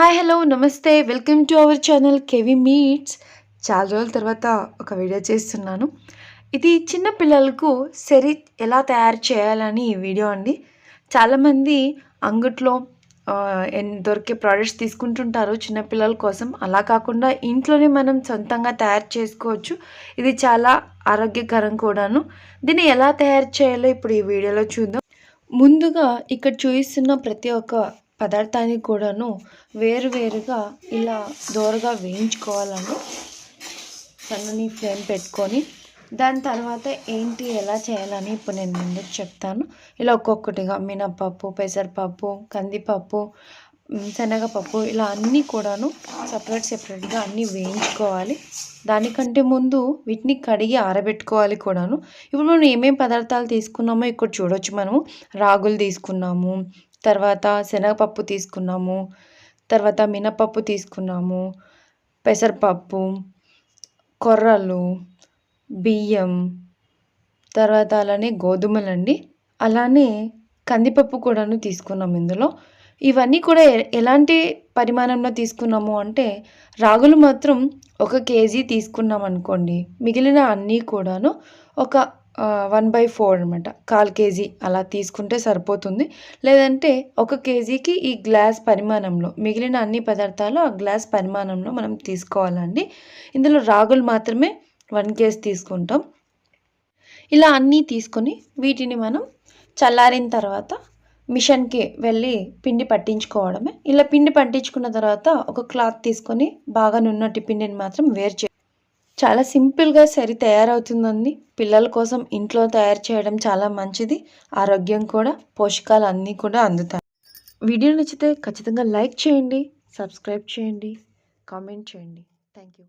Hi hello నమస్తే welcome to our channel KV meets. చాలా రోజుల తర్వాత ఒక వీడియో చేస్తున్నాను. ఇది చిన్న పిల్లలకు సరి ఎలా తయారు చేయాలని ఈ వీడియో అండి. చాలామంది అంగట్లో దొరికే ప్రోడక్ట్స్ తీసుకుంటుంటారు చిన్నపిల్లల కోసం. అలా కాకుండా ఇంట్లోనే మనం సొంతంగా తయారు చేసుకోవచ్చు. ఇది చాలా ఆరోగ్యకరం కూడాను. దీన్ని ఎలా తయారు చేయాలో ఇప్పుడు ఈ వీడియోలో చూద్దాం. ముందుగా ఇక్కడ చూపిస్తున్న ప్రతి ఒక్క పదార్థాన్ని కూడాను వేరువేరుగా ఇలా దోరగా వేయించుకోవాలండి. సన్నని ఫ్లేమ్ పెట్టుకొని దాని తర్వాత ఏంటి ఎలా చేయాలని ఇప్పుడు నేను ముందుకు చెప్తాను. ఇలా ఒక్కొక్కటిగా మినపప్పు, పెసరపప్పు, కందిపప్పు, శనగపప్పు ఇలా అన్నీ కూడాను సెపరేట్గా అన్నీ వేయించుకోవాలి. దానికంటే ముందు వీటిని కడిగి ఆరబెట్టుకోవాలి కూడాను. ఇప్పుడు మనం ఏమేమి పదార్థాలు తీసుకున్నామో ఇక్కడ చూడొచ్చు. మనము రాగులు తీసుకున్నాము, తర్వాత శనగపప్పు తీసుకున్నాము, తర్వాత మినపప్పు తీసుకున్నాము, పెసరపప్పు, కొర్రలు, బియ్యం, తర్వాత అలానే గోధుమలండి, అలానే కందిపప్పు కూడాను తీసుకున్నాం ఇందులో. ఇవన్నీ కూడా ఎలాంటి పరిమాణంలో తీసుకున్నాము అంటే రాగులు మాత్రం 1 కేజీ తీసుకున్నాం అనుకోండి, మిగిలిన అన్నీ కూడాను ఒక 1/4 అనమాట, 1/4 కేజీ అలా తీసుకుంటే సరిపోతుంది. లేదంటే 1 కేజీకి ఈ గ్లాస్ పరిమాణంలో మిగిలిన అన్ని పదార్థాలు ఆ గ్లాస్ పరిమాణంలో మనం తీసుకోవాలండి. ఇందులో రాగులు మాత్రమే 1 కేజీ తీసుకుంటాం. ఇలా అన్నీ తీసుకొని వీటిని మనం చల్లారిన తర్వాత మిషన్కి వెళ్ళి పిండి పట్టించుకోవడమే. ఇలా పిండి పట్టించుకున్న తర్వాత ఒక క్లాత్ తీసుకొని బాగా నున్నటి పిండిని మాత్రం చాలా సింపుల్గా సరి తయారవుతుందండి. పిల్లల కోసం ఇంట్లో తయారు చేయడం చాలా మంచిది. ఆరోగ్యం కూడా, పోషకాలు అన్నీ కూడా అందుతాయి. వీడియో నచ్చితే ఖచ్చితంగా లైక్ చేయండి, సబ్స్క్రైబ్ చేయండి, కామెంట్ చేయండి. Thank you.